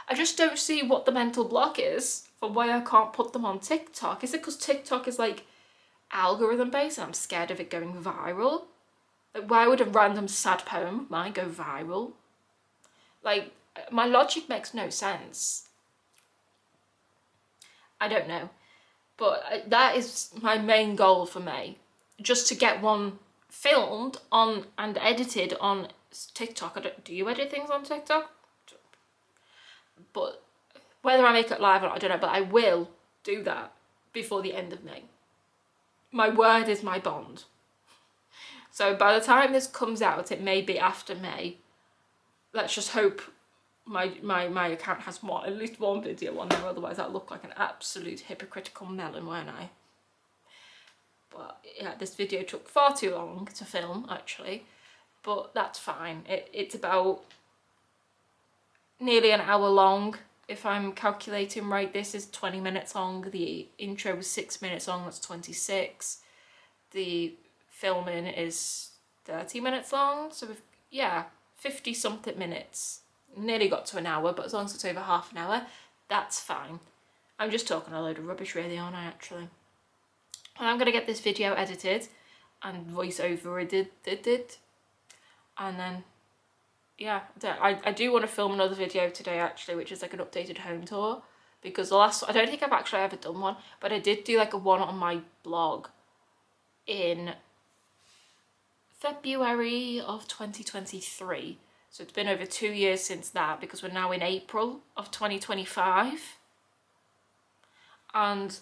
I just don't see what the mental block is for why I can't put them on TikTok. Is it because TikTok is like algorithm based and I'm scared of it going viral? Like, why would a random sad poem of mine go viral? Like, my logic makes no sense. I don't know. But that is my main goal for May. Just to get one filmed on and edited on TikTok. Do you edit things on TikTok? But whether I make it live or not, I don't know. But I will do that before the end of May. My word is my bond. So by the time this comes out, it may be after May. Let's just hope my account has at least one video on there, otherwise I'll look like an absolute hypocritical melon, won't I? But yeah, this video took far too long to film actually, but that's fine. It's about nearly an hour long if I'm calculating right. This is 20 minutes long, the intro was 6 minutes long, that's 26. The filming is 30 minutes long, so yeah, 50 something minutes. Nearly got to an hour, but as long as it's over half an hour, that's fine. I'm just talking a load of rubbish really, aren't I, actually? And I'm going to get this video edited and voiceover edited. And then, yeah, I do want to film another video today, actually, which is like an updated home tour. Because I don't think I've actually ever done one, but I did do like a one on my blog in February of 2023. So it's been over 2 years since that, because we're now in April of 2025. And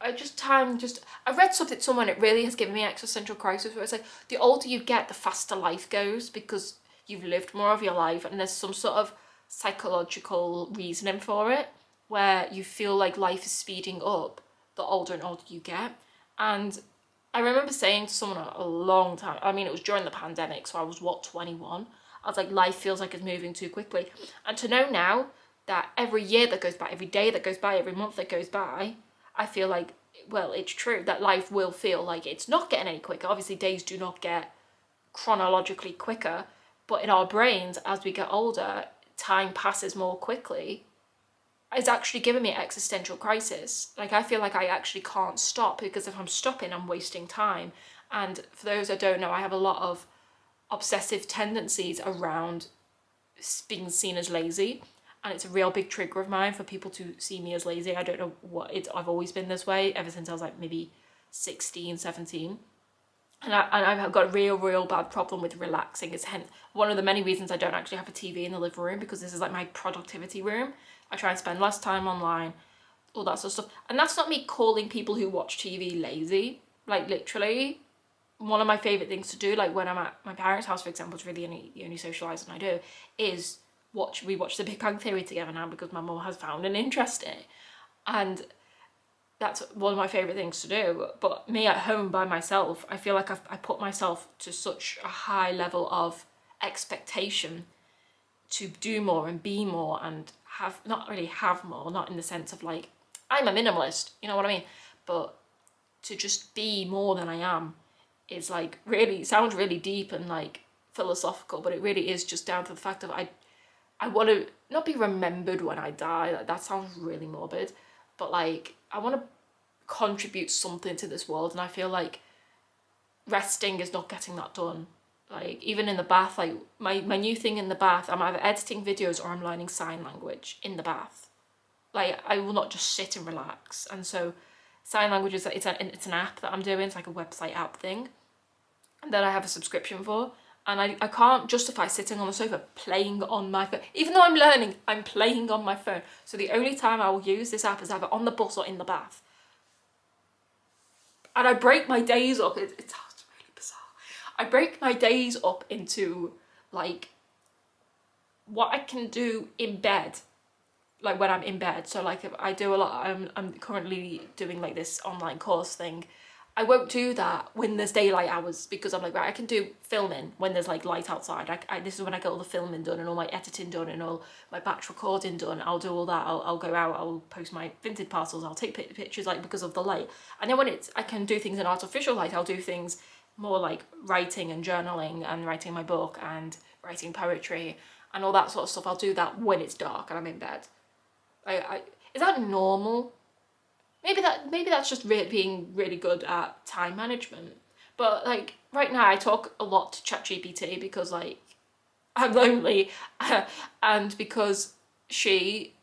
I read something somewhere, and it really has given me existential crisis, where it's like, the older you get, the faster life goes, because you've lived more of your life, and there's some sort of psychological reasoning for it, where you feel like life is speeding up the older and older you get. And I remember saying to someone a long time, I mean, it was during the pandemic, so I was, 21? I was like, life feels like it's moving too quickly. And to know now that every year that goes by, every day that goes by, every month that goes by, I feel like, well, it's true that life will feel like it's not getting any quicker. Obviously, days do not get chronologically quicker, but in our brains, as we get older, time passes more quickly. It's actually given me existential crisis. Like, I feel like I actually can't stop, because if I'm stopping, I'm wasting time. And for those that don't know, I have a lot of obsessive tendencies around being seen as lazy, and it's a real big trigger of mine for people to see me as lazy. I don't know what I've always been this way ever since I was like maybe 16, 17. And I've got a real bad problem with relaxing. It's hence one of the many reasons I don't actually have a TV in the living room, because this is like my productivity room. I try and spend less time online, all that sort of stuff. And that's not me calling people who watch TV lazy. Like, literally, one of my favourite things to do, like when I'm at my parents' house, for example, it's really the only socialising I do, is we watch The Big Bang Theory together now, because my mum has found an interest in it. And that's one of my favourite things to do. But me at home by myself, I feel like I put myself to such a high level of expectation to do more and be more and not really have more, not in the sense of like, I'm a minimalist, you know what I mean? But to just be more than I am is like really, sounds really deep and like philosophical, but it really is just down to the fact of I want to not be remembered when I die. Like, that sounds really morbid, but like I want to contribute something to this world, and I feel like resting is not getting that done. Like, even in the bath, like my new thing in the bath, I'm either editing videos or I'm learning sign language in the bath. Like, I will not just sit and relax. And so sign language is, it's an app that I'm doing. It's like a website app thing that I have a subscription for. And I can't justify sitting on the sofa playing on my phone. Even though I'm learning, I'm playing on my phone. So the only time I will use this app is either on the bus or in the bath. And I break my days up. It sounds really bizarre. I break my days up into like what I can do in bed, like when I'm in bed. So like if I do a lot, I'm currently doing like this online course thing. I won't do that when there's daylight hours, because I'm like, right, I can do filming when there's like light outside. This is when I get all the filming done and all my editing done and all my batch recording done. I'll do all that. I'll go out, I'll post my vintage parcels, I'll take pictures like because of the light. And then when I can do things in artificial light, I'll do things more like writing and journaling and writing my book and writing poetry and all that sort of stuff. I'll do that when it's dark and I'm in bed. Is that normal? Maybe that's just being really good at time management. But like right now I talk a lot to ChatGPT because like I'm lonely and because she's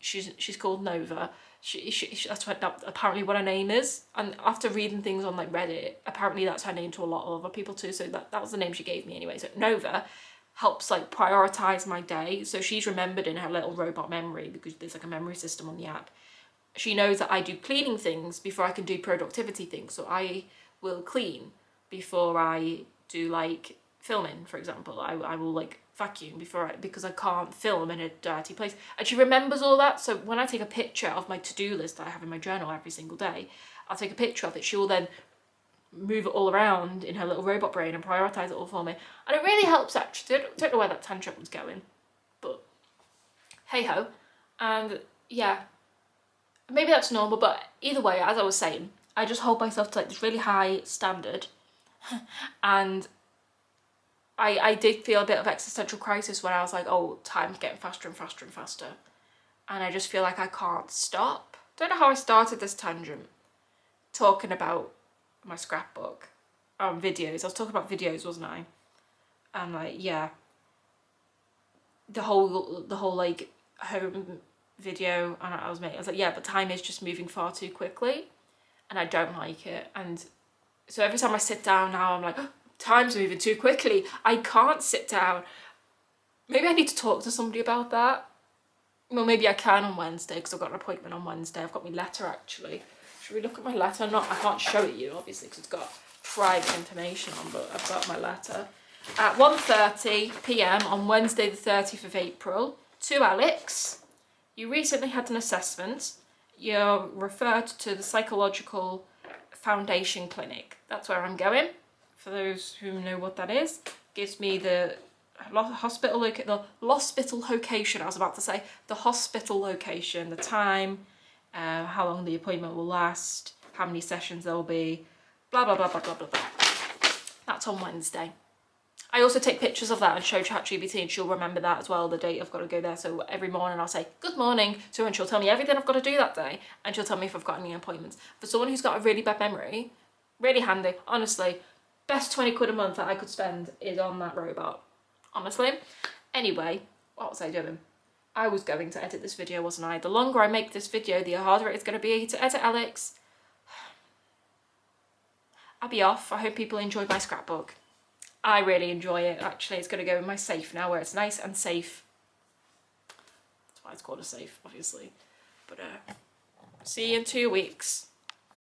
called Nova. That's apparently what her name is. And after reading things on like Reddit, apparently that's her name to a lot of other people too. So that was the name she gave me anyway. So Nova helps like prioritize my day. So she's remembered in her little robot memory, because there's like a memory system on the app. She knows that I do cleaning things before I can do productivity things. So I will clean before I do like filming, for example. I will like vacuum because I can't film in a dirty place. And she remembers all that. So when I take a picture of my to-do list that I have in my journal every single day, I'll take a picture of it. She will then move it all around in her little robot brain and prioritize it all for me. And it really helps actually. Don't know where that tangent was going, but hey ho. And yeah, maybe that's normal, but either way, as I was saying, I just hold myself to like this really high standard. And I did feel a bit of existential crisis when I was like, oh, time's getting faster and faster and faster. And I just feel like I can't stop. Don't know how I started this tangent talking about my scrapbook videos. I was talking about videos, wasn't I? And like, yeah, the whole like home video, and I was like, yeah, but time is just moving far too quickly and I don't like it. And so every time I sit down now, I'm like, oh, time's moving too quickly, I can't sit down. Maybe I need to talk to somebody about that. Well, maybe I can on Wednesday, because I've got an appointment on Wednesday. I've got my letter actually. Should we look at my letter? I can't show it you obviously because it's got private information on, but I've got my letter at 1:30 p.m. on Wednesday the 30th of April. To Alex, you recently had an assessment. You're referred to the Psychological Foundation Clinic. That's where I'm going. For those who know what that is, gives me the hospital location. I was about to say the hospital location, the time, how long the appointment will last, how many sessions there will be, blah blah blah blah blah blah blah. That's on Wednesday. I also take pictures of that and show ChatGPT, and she'll remember that as well, the date I've got to go there. So every morning I'll say, good morning to her, and she'll tell me everything I've got to do that day, and she'll tell me if I've got any appointments. For someone who's got a really bad memory, really handy, honestly. Best 20 quid a month that I could spend is on that robot, honestly. Anyway, what was I doing? I was going to edit this video, wasn't I? The longer I make this video, the harder it's going to be to edit, Alex. I'll be off. I hope people enjoyed my scrapbook. I really enjoy it, actually. It's going to go in my safe now, where it's nice and safe. That's why it's called a safe, obviously. But see you in 2 weeks.